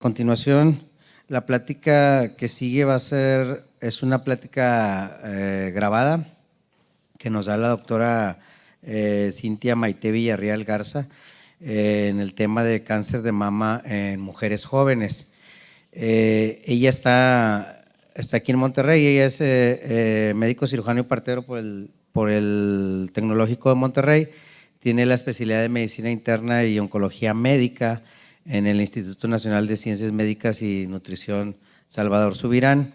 Continuación, la plática que sigue es una plática grabada que nos da la doctora Cintia Maite Villarreal Garza en el tema de cáncer de mama en mujeres jóvenes. Ella está aquí en Monterrey, ella es médico cirujano y partero por el Tecnológico de Monterrey, tiene la especialidad de medicina interna y oncología médica en el Instituto Nacional de Ciencias Médicas y Nutrición Salvador Subirán.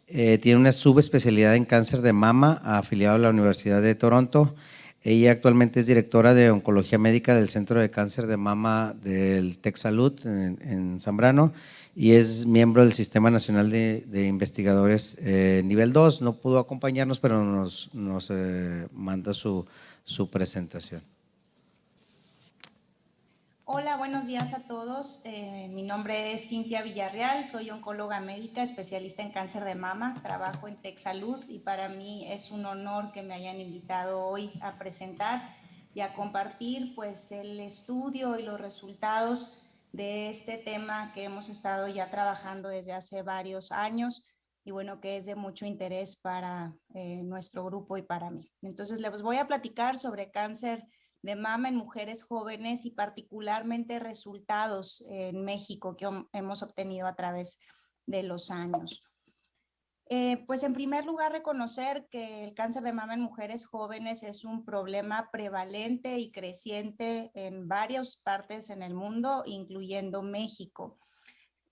Tiene una subespecialidad en cáncer de mama afiliado a la Universidad de Toronto. Ella actualmente es directora de oncología médica del Centro de Cáncer de Mama del Tec Salud en Zambrano y es miembro del Sistema Nacional de Investigadores nivel 2. No pudo acompañarnos, pero nos manda su presentación. Hola, buenos días a todos. Mi nombre es Cintia Villarreal, soy oncóloga médica, especialista en cáncer de mama, trabajo en Tec Salud y para mí es un honor que me hayan invitado hoy a presentar y a compartir pues el estudio y los resultados de este tema que hemos estado ya trabajando desde hace varios años y bueno, que es de mucho interés para nuestro grupo y para mí. Entonces les voy a platicar sobre cáncer de mama en mujeres jóvenes y particularmente resultados en México que hemos obtenido a través de los años. Pues en primer lugar reconocer que el cáncer de mama en mujeres jóvenes es un problema prevalente y creciente en varias partes en el mundo, incluyendo México.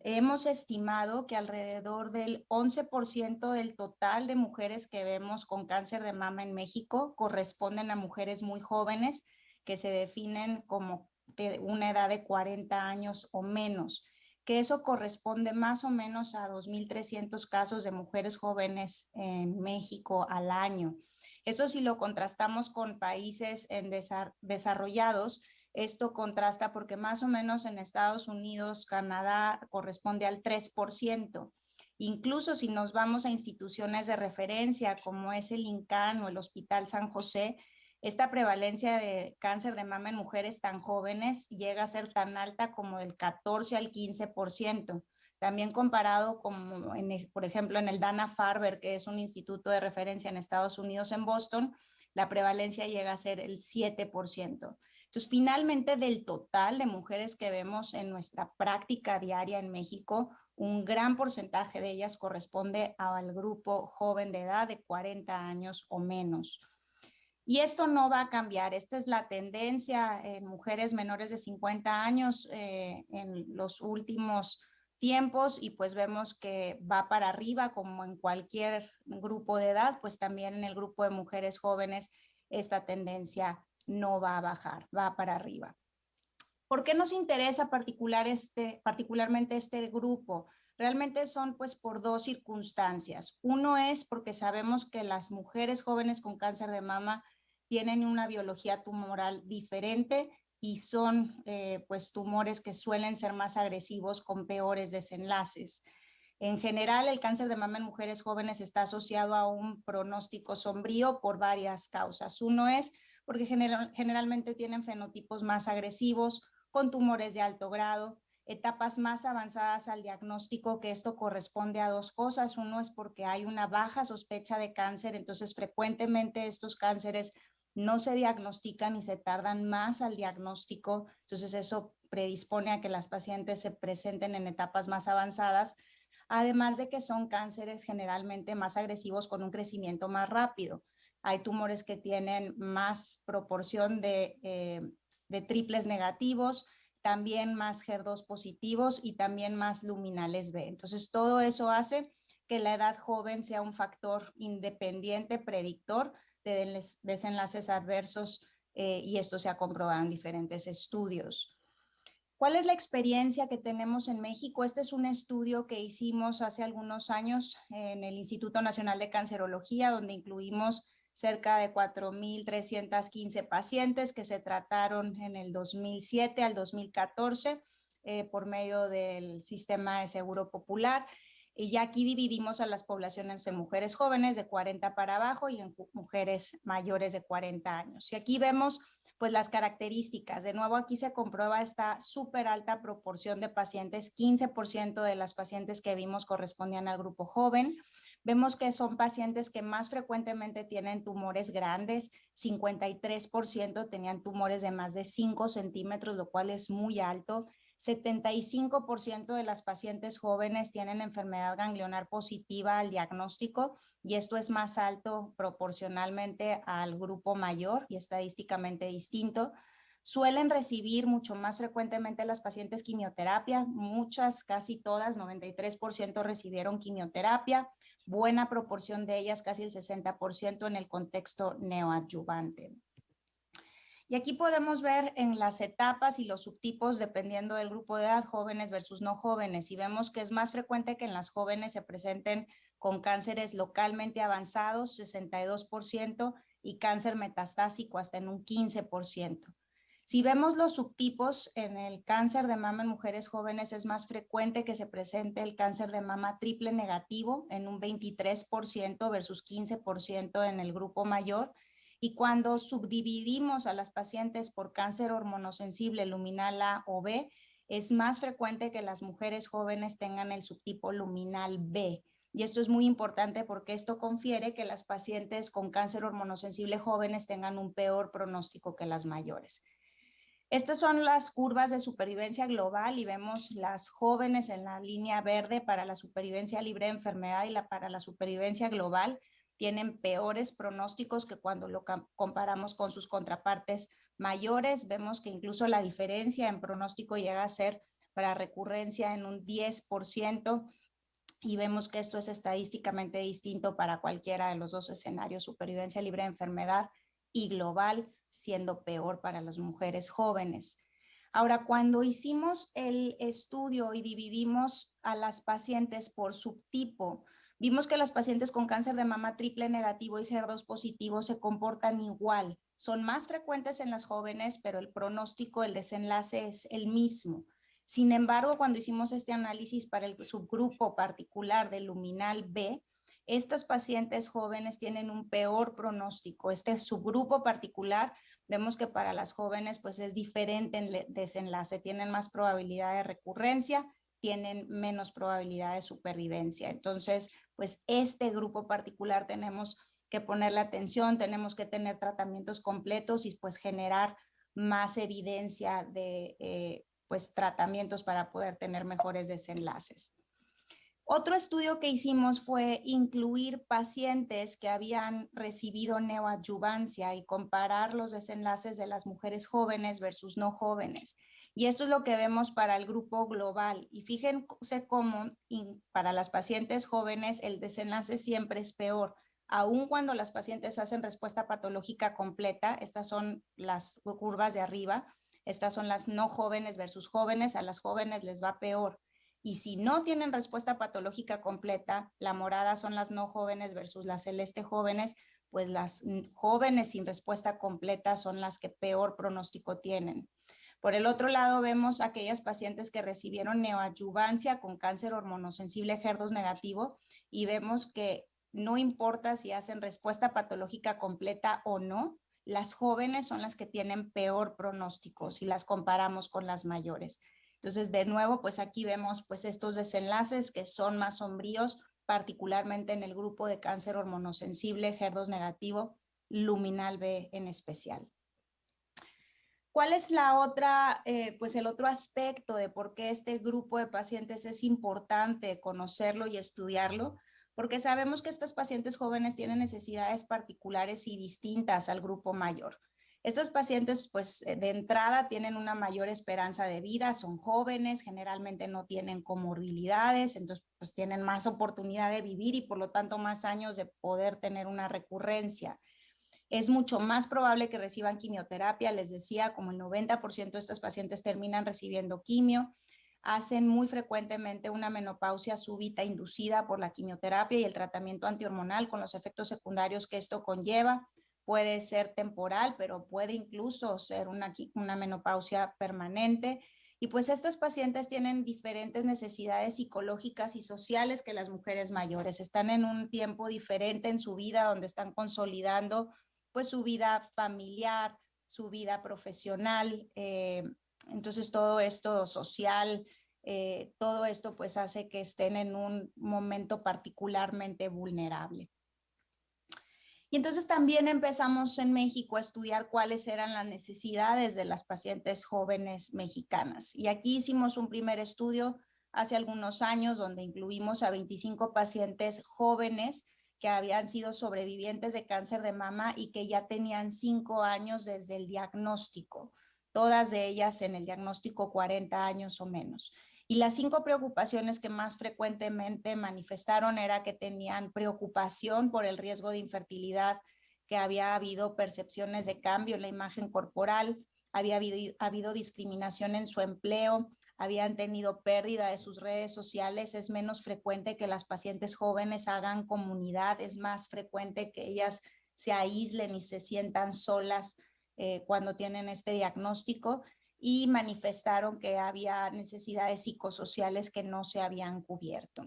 Hemos estimado que alrededor del 11% del total de mujeres que vemos con cáncer de mama en México corresponden a mujeres muy jóvenes que se definen como de una edad de 40 años o menos, que eso corresponde más o menos a 2.300 casos de mujeres jóvenes en México al año. Eso si lo contrastamos con países desarrollados, esto contrasta porque más o menos en Estados Unidos, Canadá corresponde al 3%. Incluso si nos vamos a instituciones de referencia como es el INCAN o el Hospital San José, esta prevalencia de cáncer de mama en mujeres tan jóvenes llega a ser tan alta como del 14 al 15%. También comparado con, por ejemplo, en el Dana-Farber, que es un instituto de referencia en Estados Unidos, en Boston, la prevalencia llega a ser el 7%. Entonces, finalmente, del total de mujeres que vemos en nuestra práctica diaria en México, un gran porcentaje de ellas corresponde al grupo joven de edad de 40 años o menos. Y esto no va a cambiar. Esta es la tendencia en mujeres menores de 50 años en los últimos tiempos y pues vemos que va para arriba como en cualquier grupo de edad, pues también en el grupo de mujeres jóvenes esta tendencia no va a bajar, va para arriba. ¿Por qué nos interesa particularmente este grupo? Realmente son pues por dos circunstancias. Uno es porque sabemos que las mujeres jóvenes con cáncer de mama tienen una biología tumoral diferente y son pues tumores que suelen ser más agresivos con peores desenlaces. En general, el cáncer de mama en mujeres jóvenes está asociado a un pronóstico sombrío por varias causas. Uno es porque generalmente tienen fenotipos más agresivos, con tumores de alto grado, etapas más avanzadas al diagnóstico, que esto corresponde a dos cosas. Uno es porque hay una baja sospecha de cáncer, entonces frecuentemente estos cánceres no se diagnostican y se tardan más al diagnóstico, entonces eso predispone a que las pacientes se presenten en etapas más avanzadas, además de que son cánceres generalmente más agresivos con un crecimiento más rápido. Hay tumores que tienen más proporción de triples negativos, también más HER2 positivos y también más luminales B. Entonces, todo eso hace que la edad joven sea un factor independiente predictor de desenlaces adversos y esto se ha comprobado en diferentes estudios. ¿Cuál es la experiencia que tenemos en México? Este es un estudio que hicimos hace algunos años en el Instituto Nacional de Cancerología, donde incluimos cerca de 4.315 pacientes que se trataron en el 2007 al 2014 por medio del sistema de seguro popular. Y ya aquí dividimos a las poblaciones en mujeres jóvenes de 40 para abajo y en mujeres mayores de 40 años. Y aquí vemos pues las características. De nuevo, aquí se comprueba esta súper alta proporción de pacientes, 15% de las pacientes que vimos correspondían al grupo joven. Vemos que son pacientes que más frecuentemente tienen tumores grandes, 53% tenían tumores de más de 5 centímetros, lo cual es muy alto. 75% de las pacientes jóvenes tienen enfermedad ganglionar positiva al diagnóstico y esto es más alto proporcionalmente al grupo mayor y estadísticamente distinto. Suelen recibir mucho más frecuentemente las pacientes quimioterapia, muchas, casi todas, 93% recibieron quimioterapia, buena proporción de ellas, casi el 60% en el contexto neoadyuvante. Y aquí podemos ver en las etapas y los subtipos dependiendo del grupo de edad, jóvenes versus no jóvenes, y vemos que es más frecuente que en las jóvenes se presenten con cánceres localmente avanzados, 62%, y cáncer metastásico hasta en un 15%. Si vemos los subtipos, en el cáncer de mama en mujeres jóvenes es más frecuente que se presente el cáncer de mama triple negativo en un 23% versus 15% en el grupo mayor. Y cuando subdividimos a las pacientes por cáncer hormonosensible luminal A o B, es más frecuente que las mujeres jóvenes tengan el subtipo luminal B. Y esto es muy importante porque esto confiere que las pacientes con cáncer hormonosensible jóvenes tengan un peor pronóstico que las mayores. Estas son las curvas de supervivencia global y vemos las jóvenes en la línea verde para la supervivencia libre de enfermedad y para la supervivencia global tienen peores pronósticos que cuando lo comparamos con sus contrapartes mayores. Vemos que incluso la diferencia en pronóstico llega a ser para recurrencia en un 10% y vemos que esto es estadísticamente distinto para cualquiera de los dos escenarios, supervivencia libre de enfermedad y global, siendo peor para las mujeres jóvenes. Ahora, cuando hicimos el estudio y dividimos a las pacientes por subtipo, vimos que las pacientes con cáncer de mama triple negativo y HER2 positivo se comportan igual. Son más frecuentes en las jóvenes, pero el pronóstico, el desenlace es el mismo. Sin embargo, cuando hicimos este análisis para el subgrupo particular del luminal B, estas pacientes jóvenes tienen un peor pronóstico. Este subgrupo particular, vemos que para las jóvenes pues es diferente en desenlace, tienen más probabilidad de recurrencia, tienen menos probabilidad de supervivencia. Entonces, pues este grupo particular tenemos que ponerle atención, tenemos que tener tratamientos completos y pues generar más evidencia de pues tratamientos para poder tener mejores desenlaces. Otro estudio que hicimos fue incluir pacientes que habían recibido neoadyuvancia y comparar los desenlaces de las mujeres jóvenes versus no jóvenes. Y eso es lo que vemos para el grupo global. Y fíjense cómo para las pacientes jóvenes el desenlace siempre es peor. Aun cuando las pacientes hacen respuesta patológica completa, estas son las curvas de arriba, estas son las no jóvenes versus jóvenes, a las jóvenes les va peor. Y si no tienen respuesta patológica completa, la morada son las no jóvenes versus las celeste jóvenes, pues las jóvenes sin respuesta completa son las que peor pronóstico tienen. Por el otro lado, vemos aquellas pacientes que recibieron neoadyuvancia con cáncer hormonosensible HER2 negativo y vemos que no importa si hacen respuesta patológica completa o no, las jóvenes son las que tienen peor pronóstico si las comparamos con las mayores. Entonces, de nuevo, pues aquí vemos pues estos desenlaces que son más sombríos, particularmente en el grupo de cáncer hormonosensible, HER2 negativo, luminal B en especial. ¿Cuál es la otra, pues el otro aspecto de por qué este grupo de pacientes es importante conocerlo y estudiarlo? Porque sabemos que estas pacientes jóvenes tienen necesidades particulares y distintas al grupo mayor. Estos pacientes, pues de entrada tienen una mayor esperanza de vida, son jóvenes, generalmente no tienen comorbilidades, entonces pues tienen más oportunidad de vivir y por lo tanto más años de poder tener una recurrencia. Es mucho más probable que reciban quimioterapia, les decía, como el 90% de estas pacientes terminan recibiendo quimio, hacen muy frecuentemente una menopausia súbita inducida por la quimioterapia y el tratamiento antihormonal con los efectos secundarios que esto conlleva. Puede ser temporal, pero puede incluso ser una menopausia permanente. Y pues estas pacientes tienen diferentes necesidades psicológicas y sociales que las mujeres mayores. Están en un tiempo diferente en su vida donde están consolidando pues su vida familiar, su vida profesional. Entonces todo esto social, todo esto pues hace que estén en un momento particularmente vulnerable. Y entonces también empezamos en México a estudiar cuáles eran las necesidades de las pacientes jóvenes mexicanas. Y aquí hicimos un primer estudio hace algunos años donde incluimos a 25 pacientes jóvenes que habían sido sobrevivientes de cáncer de mama y que ya tenían 5 años desde el diagnóstico, todas de ellas en el diagnóstico 40 años o menos. Y las 5 preocupaciones que más frecuentemente manifestaron era que tenían preocupación por el riesgo de infertilidad, que había habido percepciones de cambio en la imagen corporal, había habido discriminación en su empleo, habían tenido pérdida de sus redes sociales. Es menos frecuente que las pacientes jóvenes hagan comunidad, es más frecuente que ellas se aíslen y se sientan solas cuando tienen este diagnóstico, y manifestaron que había necesidades psicosociales que no se habían cubierto.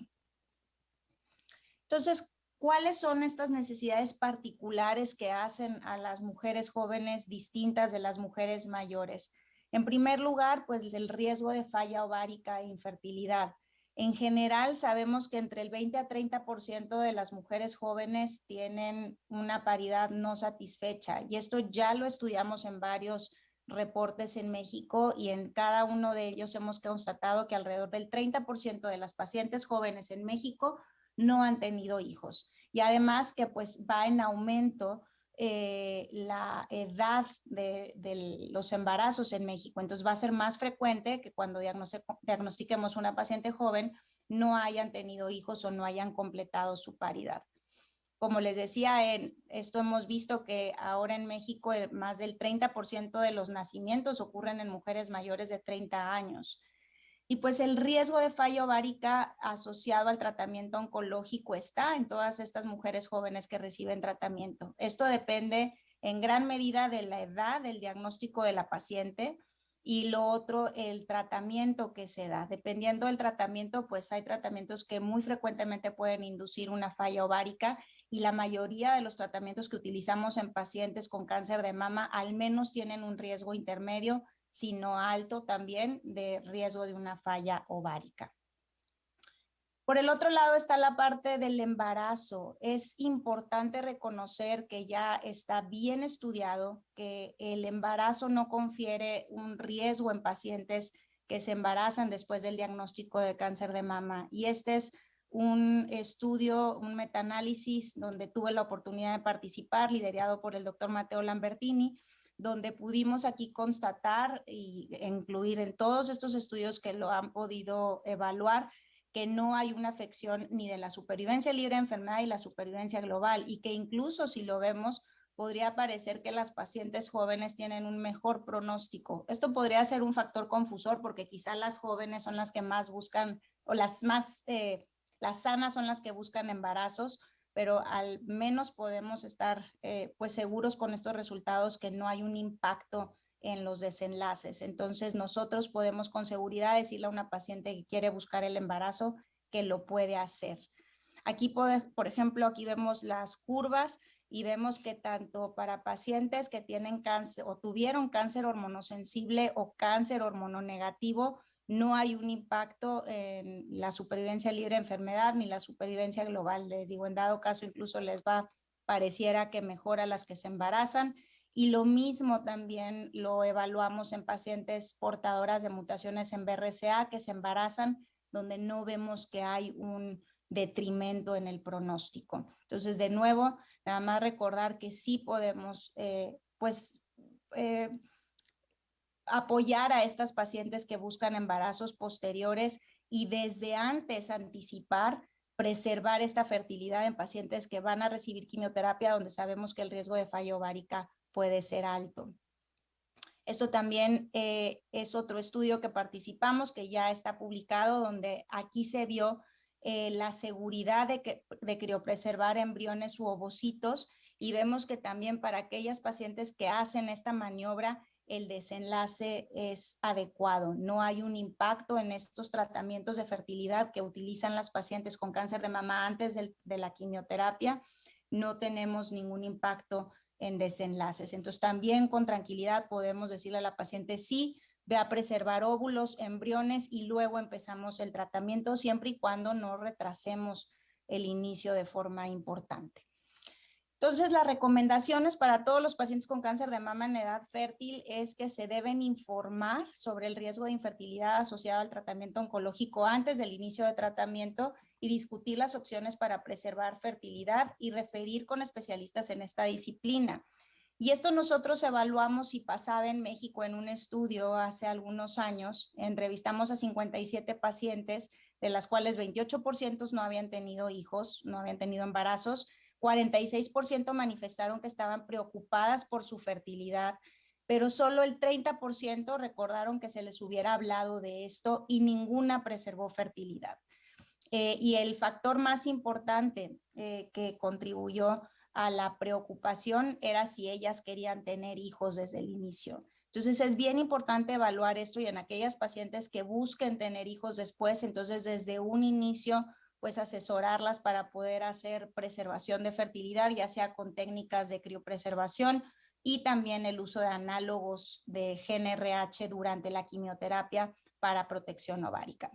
Entonces, ¿cuáles son estas necesidades particulares que hacen a las mujeres jóvenes distintas de las mujeres mayores? En primer lugar, pues el riesgo de falla ovárica e infertilidad. En general, sabemos que entre el 20 a 30% de las mujeres jóvenes tienen una paridad no satisfecha, y esto ya lo estudiamos en varios reportes en México, y en cada uno de ellos hemos constatado que alrededor del 30% de las pacientes jóvenes en México no han tenido hijos. Y además que pues va en aumento la edad de los embarazos en México. Entonces va a ser más frecuente que cuando diagnostiquemos una paciente joven no hayan tenido hijos o no hayan completado su paridad. Como les decía, en esto hemos visto que ahora en México más del 30% de los nacimientos ocurren en mujeres mayores de 30 años. Y pues el riesgo de falla ovárica asociado al tratamiento oncológico está en todas estas mujeres jóvenes que reciben tratamiento. Esto depende en gran medida de la edad del diagnóstico de la paciente, y lo otro, el tratamiento que se da. Dependiendo del tratamiento, pues hay tratamientos que muy frecuentemente pueden inducir una falla ovárica, y la mayoría de los tratamientos que utilizamos en pacientes con cáncer de mama al menos tienen un riesgo intermedio, sino alto también, de riesgo de una falla ovárica. Por el otro lado está la parte del embarazo. Es importante reconocer que ya está bien estudiado que el embarazo no confiere un riesgo en pacientes que se embarazan después del diagnóstico de cáncer de mama. Y este es un estudio, un metaanálisis donde tuve la oportunidad de participar, liderado por el doctor Matteo Lambertini, donde pudimos aquí constatar y incluir en todos estos estudios que lo han podido evaluar que no hay una afección ni de la supervivencia libre de enfermedad y la supervivencia global, y que incluso si lo vemos, podría parecer que las pacientes jóvenes tienen un mejor pronóstico. Esto podría ser un factor confusor porque quizá las jóvenes son las que más buscan, o las sanas son las que buscan embarazos, pero al menos podemos estar pues seguros con estos resultados que no hay un impacto en los desenlaces. Entonces nosotros podemos con seguridad decirle a una paciente que quiere buscar el embarazo que lo puede hacer. Aquí, por ejemplo, aquí vemos las curvas y vemos que tanto para pacientes que tienen cáncer o tuvieron cáncer hormonosensible o cáncer hormononegativo, no hay un impacto en la supervivencia libre de enfermedad ni la supervivencia global. Les digo, en dado caso incluso pareciera que mejora las que se embarazan. Y lo mismo también lo evaluamos en pacientes portadoras de mutaciones en BRCA que se embarazan, donde no vemos que hay un detrimento en el pronóstico. Entonces, de nuevo, nada más recordar que sí podemos, apoyar a estas pacientes que buscan embarazos posteriores, y desde antes anticipar, preservar esta fertilidad en pacientes que van a recibir quimioterapia, donde sabemos que el riesgo de falla ovárica puede ser alto. Eso también es otro estudio que participamos, que ya está publicado, donde aquí se vio la seguridad de criopreservar embriones u ovocitos, y vemos que también para aquellas pacientes que hacen esta maniobra, el desenlace es adecuado. No hay un impacto en estos tratamientos de fertilidad que utilizan las pacientes con cáncer de mama antes de la quimioterapia. No tenemos ningún impacto en desenlaces. Entonces también con tranquilidad podemos decirle a la paciente sí, ve a preservar óvulos, embriones y luego empezamos el tratamiento siempre y cuando no retrasemos el inicio de forma importante. Entonces, las recomendaciones para todos los pacientes con cáncer de mama en edad fértil es que se deben informar sobre el riesgo de infertilidad asociado al tratamiento oncológico antes del inicio de tratamiento y discutir las opciones para preservar fertilidad y referir con especialistas en esta disciplina. Y esto nosotros evaluamos si pasaba en México en un estudio hace algunos años. Entrevistamos a 57 pacientes, de las cuales 28% no habían tenido hijos, no habían tenido embarazos. 46% manifestaron que estaban preocupadas por su fertilidad, pero solo el 30% recordaron que se les hubiera hablado de esto y ninguna preservó fertilidad. Y el factor más importante que contribuyó a la preocupación era si ellas querían tener hijos desde el inicio. Entonces es bien importante evaluar esto y en aquellas pacientes que busquen tener hijos después, entonces desde un inicio pues asesorarlas para poder hacer preservación de fertilidad, ya sea con técnicas de criopreservación y también el uso de análogos de GnRH durante la quimioterapia para protección ovárica.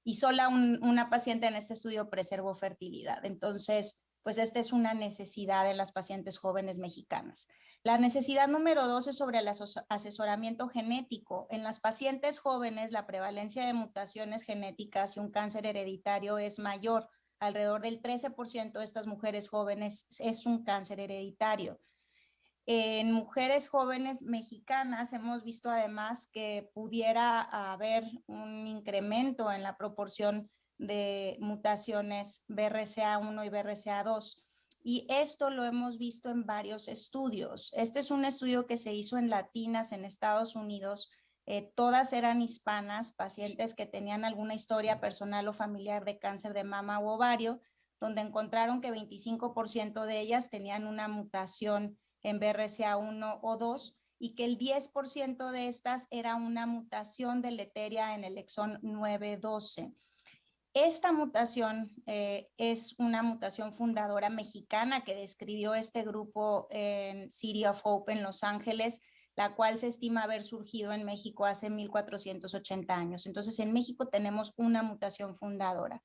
Y sola una paciente en este estudio preservó fertilidad. Entonces, pues esta es una necesidad en las pacientes jóvenes mexicanas. La necesidad número 2 es sobre el asesoramiento genético. En las pacientes jóvenes, la prevalencia de mutaciones genéticas y un cáncer hereditario es mayor. Alrededor del 13% de estas mujeres jóvenes es un cáncer hereditario. En mujeres jóvenes mexicanas hemos visto además que pudiera haber un incremento en la proporción de mutaciones BRCA1 y BRCA2. Y esto lo hemos visto en varios estudios. Este es un estudio que se hizo en latinas en Estados Unidos. Todas eran hispanas, pacientes que tenían alguna historia personal o familiar de cáncer de mama u ovario, donde encontraron que 25% de ellas tenían una mutación en BRCA1 o 2 y que el 10% de estas era una mutación deleteria en el exón 912. Esta mutación es una mutación fundadora mexicana que describió este grupo en City of Hope en Los Ángeles, la cual se estima haber surgido en México hace 1480 años. Entonces, en México tenemos una mutación fundadora.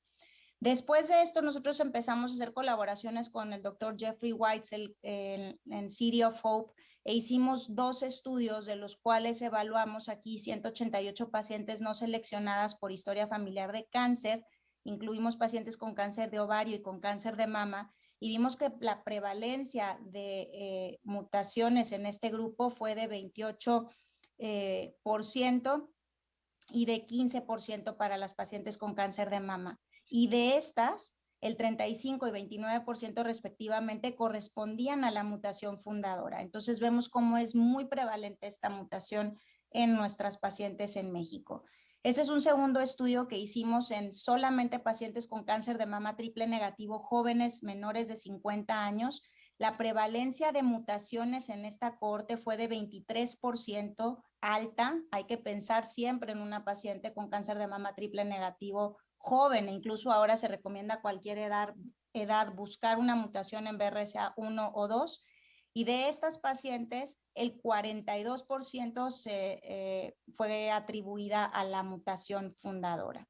Después de esto, nosotros empezamos a hacer colaboraciones con el doctor Jeffrey Weitzel en City of Hope e hicimos 2 estudios de los cuales evaluamos aquí 188 pacientes no seleccionadas por historia familiar de cáncer. Incluimos pacientes con cáncer de ovario y con cáncer de mama y vimos que la prevalencia de mutaciones en este grupo fue de 28% y de 15% para las pacientes con cáncer de mama. Y de estas, el 35 y 29% respectivamente correspondían a la mutación fundadora. Entonces vemos cómo es muy prevalente esta mutación en nuestras pacientes en México. Este es un segundo estudio que hicimos en solamente pacientes con cáncer de mama triple negativo, jóvenes menores de 50 años. La prevalencia de mutaciones en esta cohorte fue de 23% alta. Hay que pensar siempre en una paciente con cáncer de mama triple negativo joven, e incluso ahora se recomienda a cualquier edad buscar una mutación en BRCA1 o 2. Y de estas pacientes, el 42% fue atribuida a la mutación fundadora.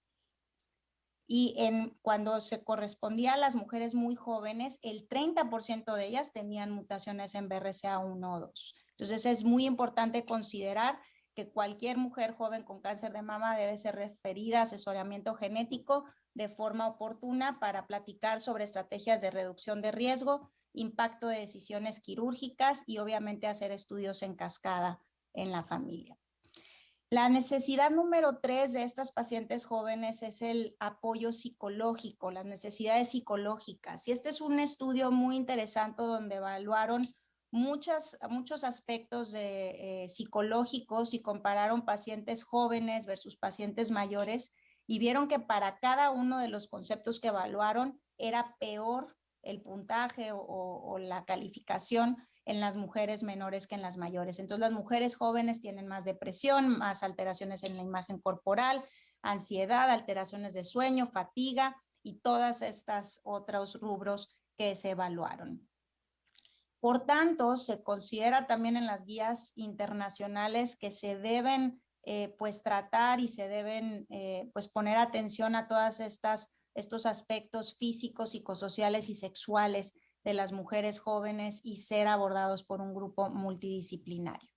Y cuando se correspondía a las mujeres muy jóvenes, el 30% de ellas tenían mutaciones en BRCA1 o 2. Entonces es muy importante considerar que cualquier mujer joven con cáncer de mama debe ser referida a asesoramiento genético de forma oportuna para platicar sobre estrategias de reducción de riesgo, impacto de decisiones quirúrgicas y obviamente hacer estudios en cascada en la familia. La necesidad número 3 de estas pacientes jóvenes es el apoyo psicológico, las necesidades psicológicas. Y este es un estudio muy interesante donde evaluaron muchos aspectos psicológicos y compararon pacientes jóvenes versus pacientes mayores y vieron que para cada uno de los conceptos que evaluaron era peor el puntaje o la calificación en las mujeres menores que en las mayores. Entonces las mujeres jóvenes tienen más depresión, más alteraciones en la imagen corporal, ansiedad, alteraciones de sueño, fatiga y todas estas otros rubros que se evaluaron. Por tanto, se considera también en las guías internacionales que se deben pues tratar y se deben pues poner atención a todas estos aspectos físicos, psicosociales y sexuales de las mujeres jóvenes y ser abordados por un grupo multidisciplinario.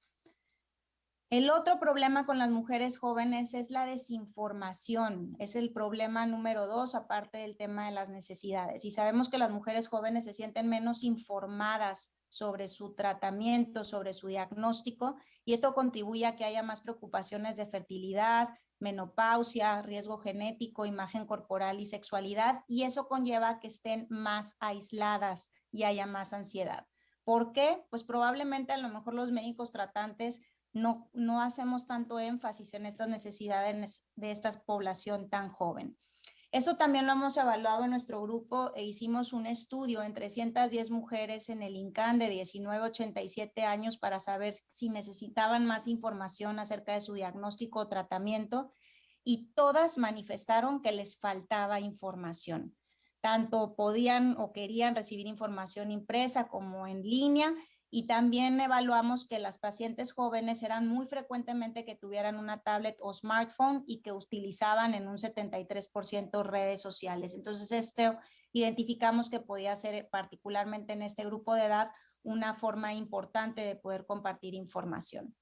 El otro problema con las mujeres jóvenes es la desinformación. Es el problema número 2, aparte del tema de las necesidades. Y sabemos que las mujeres jóvenes se sienten menos informadas sobre su tratamiento, sobre su diagnóstico, y esto contribuye a que haya más preocupaciones de fertilidad, menopausia, riesgo genético, imagen corporal y sexualidad, y eso conlleva a que estén más aisladas y haya más ansiedad. ¿Por qué? Pues probablemente a lo mejor los médicos tratantes no hacemos tanto énfasis en estas necesidades de esta población tan joven. Eso también lo hemos evaluado en nuestro grupo e hicimos un estudio en 310 mujeres en el INCAN de 19 a 87 años para saber si necesitaban más información acerca de su diagnóstico o tratamiento, y todas manifestaron que les faltaba información. Tanto podían o querían recibir información impresa como en línea, y también evaluamos que las pacientes jóvenes eran muy frecuentemente que tuvieran una tablet o smartphone y que utilizaban en un 73% redes sociales. Entonces, identificamos que podía ser particularmente en este grupo de edad una forma importante de poder compartir información.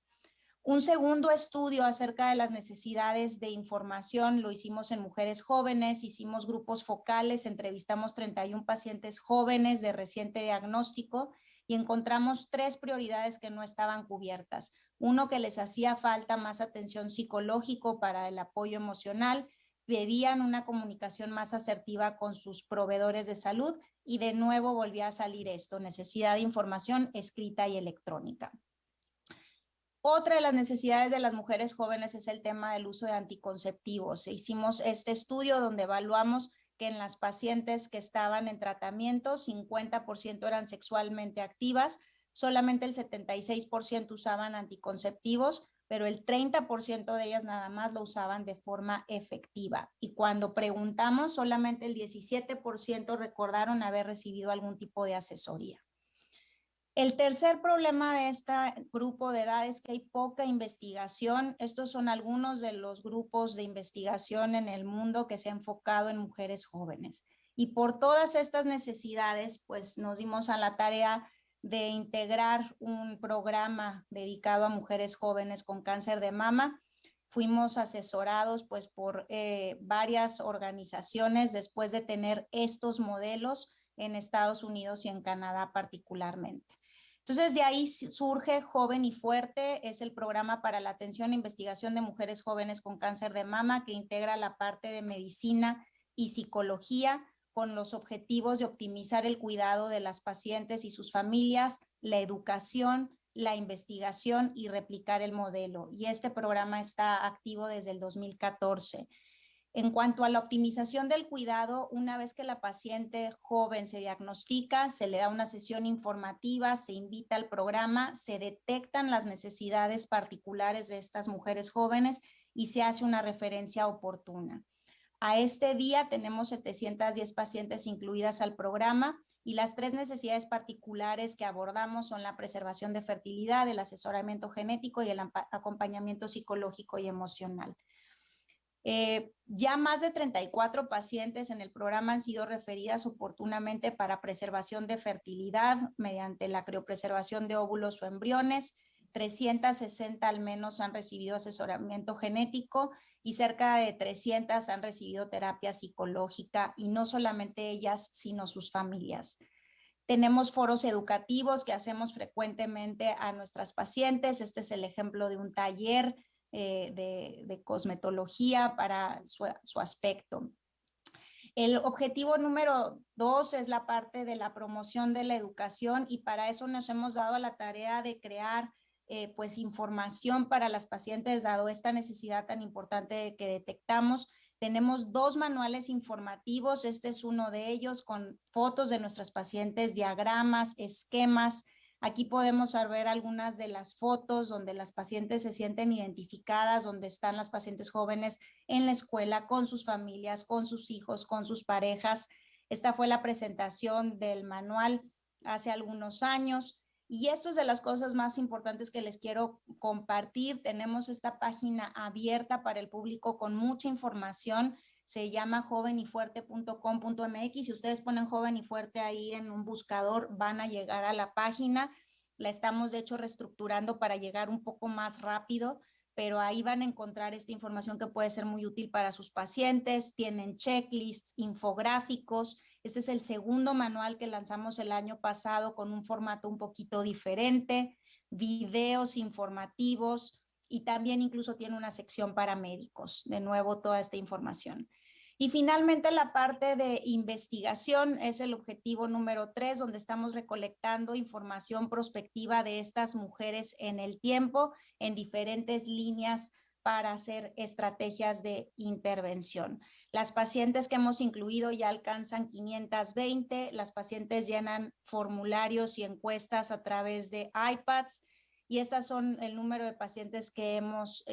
Un segundo estudio acerca de las necesidades de información lo hicimos en mujeres jóvenes, hicimos grupos focales, entrevistamos 31 pacientes jóvenes de reciente diagnóstico y encontramos 3 prioridades que no estaban cubiertas. Uno, que les hacía falta más atención psicológico para el apoyo emocional, pedían una comunicación más asertiva con sus proveedores de salud, y de nuevo volvía a salir esto, necesidad de información escrita y electrónica. Otra de las necesidades de las mujeres jóvenes es el tema del uso de anticonceptivos. Hicimos este estudio donde evaluamos que en las pacientes que estaban en tratamiento, 50% eran sexualmente activas, solamente el 76% usaban anticonceptivos, pero el 30% de ellas nada más lo usaban de forma efectiva. Y cuando preguntamos, solamente el 17% recordaron haber recibido algún tipo de asesoría. El tercer problema de este grupo de edad es que hay poca investigación. Estos son algunos de los grupos de investigación en el mundo que se ha enfocado en mujeres jóvenes. Y por todas estas necesidades, pues nos dimos a la tarea de integrar un programa dedicado a mujeres jóvenes con cáncer de mama. Fuimos asesorados pues por varias organizaciones después de tener estos modelos en Estados Unidos y en Canadá particularmente. Entonces, de ahí surge Joven y Fuerte, es el programa para la atención e investigación de mujeres jóvenes con cáncer de mama que integra la parte de medicina y psicología con los objetivos de optimizar el cuidado de las pacientes y sus familias, la educación, la investigación y replicar el modelo. Y este programa está activo desde el 2014. En cuanto a la optimización del cuidado, una vez que la paciente joven se diagnostica, se le da una sesión informativa, se invita al programa, se detectan las necesidades particulares de estas mujeres jóvenes y se hace una referencia oportuna. A este día tenemos 710 pacientes incluidas al programa, y las 3 necesidades particulares que abordamos son la preservación de fertilidad, el asesoramiento genético y el acompañamiento psicológico y emocional. Ya más de 34 pacientes en el programa han sido referidas oportunamente para preservación de fertilidad mediante la criopreservación de óvulos o embriones. 360 al menos han recibido asesoramiento genético y cerca de 300 han recibido terapia psicológica, y no solamente ellas, sino sus familias. Tenemos foros educativos que hacemos frecuentemente a nuestras pacientes. Este es el ejemplo de un taller de cosmetología para su aspecto. El objetivo número 2 es la parte de la promoción de la educación, y para eso nos hemos dado a la tarea de crear pues información para las pacientes, dado esta necesidad tan importante que detectamos. Tenemos 2 manuales informativos, este es uno de ellos con fotos de nuestras pacientes, diagramas, esquemas. Aquí podemos ver algunas de las fotos donde las pacientes se sienten identificadas, donde están las pacientes jóvenes en la escuela, con sus familias, con sus hijos, con sus parejas. Esta fue la presentación del manual hace algunos años. Y esto es de las cosas más importantes que les quiero compartir. Tenemos esta página abierta para el público con mucha información. Se llama jovenyfuerte.com.mx. Si ustedes ponen Joven y Fuerte ahí en un buscador, van a llegar a la página. La estamos, de hecho, reestructurando para llegar un poco más rápido, pero ahí van a encontrar esta información que puede ser muy útil para sus pacientes. Tienen checklists, infográficos. Este es el segundo manual que lanzamos el año pasado con un formato un poquito diferente, videos informativos y también incluso tiene una sección para médicos. De nuevo, toda esta información. Y finalmente la parte de investigación es el objetivo número 3, donde estamos recolectando información prospectiva de estas mujeres en el tiempo, en diferentes líneas para hacer estrategias de intervención. Las pacientes que hemos incluido ya alcanzan 520, las pacientes llenan formularios y encuestas a través de iPads, y estas son el número de pacientes que hemos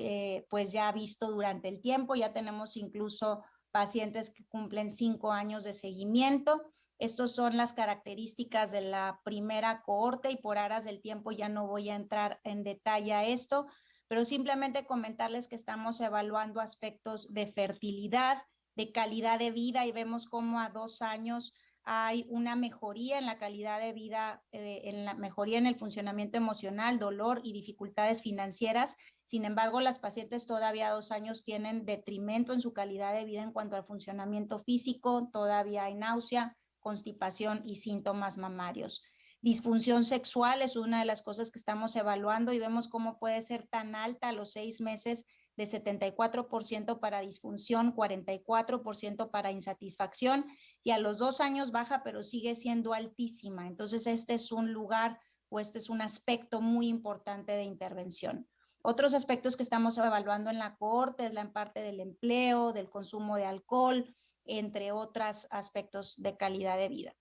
pues ya visto durante el tiempo. Ya tenemos incluso pacientes que cumplen 5 años de seguimiento. Estas son las características de la primera cohorte y por aras del tiempo ya no voy a entrar en detalle a esto, pero simplemente comentarles que estamos evaluando aspectos de fertilidad, de calidad de vida, y vemos cómo a 2 años hay una mejoría en la calidad de vida, en la mejoría en el funcionamiento emocional, dolor y dificultades financieras. Sin embargo, las pacientes todavía a 2 años tienen detrimento en su calidad de vida en cuanto al funcionamiento físico, todavía hay náusea, constipación y síntomas mamarios. Disfunción sexual es una de las cosas que estamos evaluando y vemos cómo puede ser tan alta a los 6 meses, de 74% para disfunción, 44% para insatisfacción, y a los 2 años baja, pero sigue siendo altísima. Entonces, este es un lugar o este es un aspecto muy importante de intervención. Otros aspectos que estamos evaluando en la cohorte es la parte del empleo, del consumo de alcohol, entre otros aspectos de calidad de vida.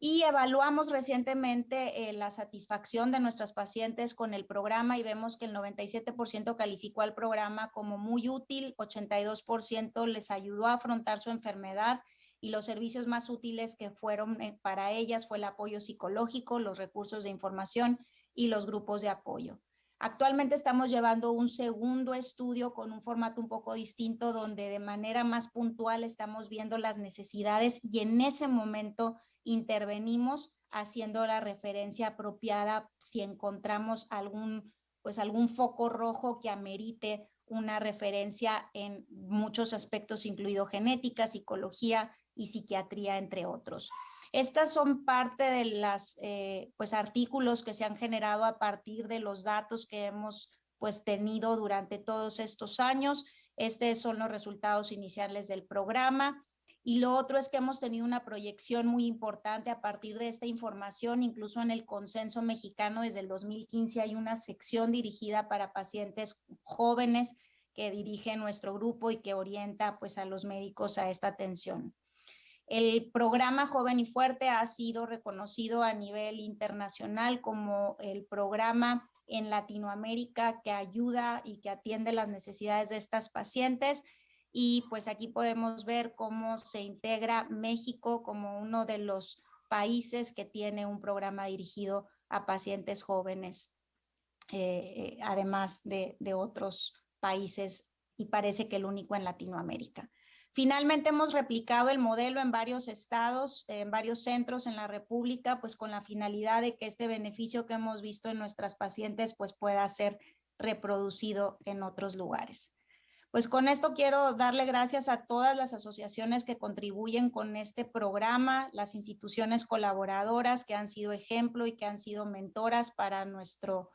Y evaluamos recientemente la satisfacción de nuestras pacientes con el programa y vemos que el 97% calificó al programa como muy útil, 82% les ayudó a afrontar su enfermedad, y los servicios más útiles que fueron para ellas fue el apoyo psicológico, los recursos de información y los grupos de apoyo. Actualmente estamos llevando un segundo estudio con un formato un poco distinto, donde de manera más puntual estamos viendo las necesidades y en ese momento intervenimos haciendo la referencia apropiada si encontramos algún foco rojo que amerite una referencia en muchos aspectos, incluido genética, psicología y psiquiatría, entre otros. Estas son parte de los artículos que se han generado a partir de los datos que hemos tenido durante todos estos años. Estos son los resultados iniciales del programa. Y lo otro es que hemos tenido una proyección muy importante a partir de esta información. Incluso en el Consenso Mexicano desde el 2015 hay una sección dirigida para pacientes jóvenes que dirige nuestro grupo y que orienta a los médicos a esta atención. El programa Joven y Fuerte ha sido reconocido a nivel internacional como el programa en Latinoamérica que ayuda y que atiende las necesidades de estas pacientes. Y aquí podemos ver cómo se integra México como uno de los países que tiene un programa dirigido a pacientes jóvenes, además de otros países, y parece que el único en Latinoamérica. Finalmente hemos replicado el modelo en varios estados, en varios centros en la República, con la finalidad de que este beneficio que hemos visto en nuestras pacientes pueda ser reproducido en otros lugares. Con esto quiero darle gracias a todas las asociaciones que contribuyen con este programa, las instituciones colaboradoras que han sido ejemplo y que han sido mentoras para nuestro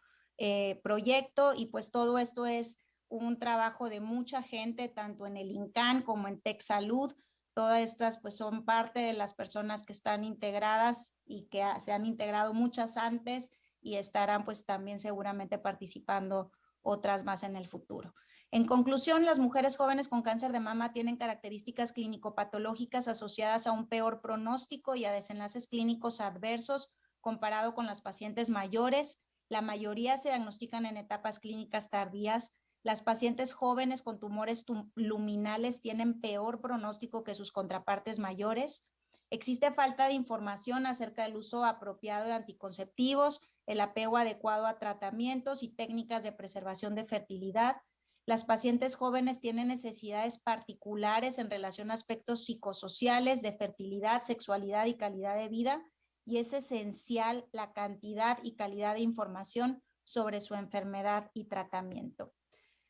proyecto, y todo esto es un trabajo de mucha gente, tanto en el INCAN como en TecSalud. Todas estas son parte de las personas que están integradas y que se han integrado muchas antes y estarán también seguramente participando otras más en el futuro. En conclusión, las mujeres jóvenes con cáncer de mama tienen características clínico-patológicas asociadas a un peor pronóstico y a desenlaces clínicos adversos comparado con las pacientes mayores. La mayoría se diagnostican en etapas clínicas tardías. Las pacientes jóvenes con tumores luminales tienen peor pronóstico que sus contrapartes mayores. Existe falta de información acerca del uso apropiado de anticonceptivos, el apego adecuado a tratamientos y técnicas de preservación de fertilidad. Las pacientes jóvenes tienen necesidades particulares en relación a aspectos psicosociales, de fertilidad, sexualidad y calidad de vida, y es esencial la cantidad y calidad de información sobre su enfermedad y tratamiento.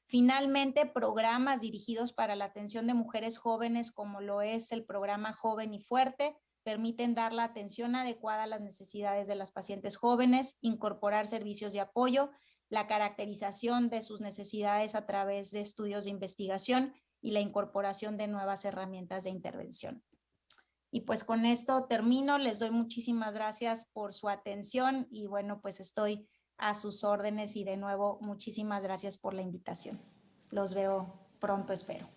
Finalmente, programas dirigidos para la atención de mujeres jóvenes, como lo es el programa Joven y Fuerte, permiten dar la atención adecuada a las necesidades de las pacientes jóvenes, incorporar servicios de apoyo, la caracterización de sus necesidades a través de estudios de investigación y la incorporación de nuevas herramientas de intervención. Y pues con esto termino, les doy muchísimas gracias por su atención y bueno, pues estoy a sus órdenes y de nuevo muchísimas gracias por la invitación. Los veo pronto, espero.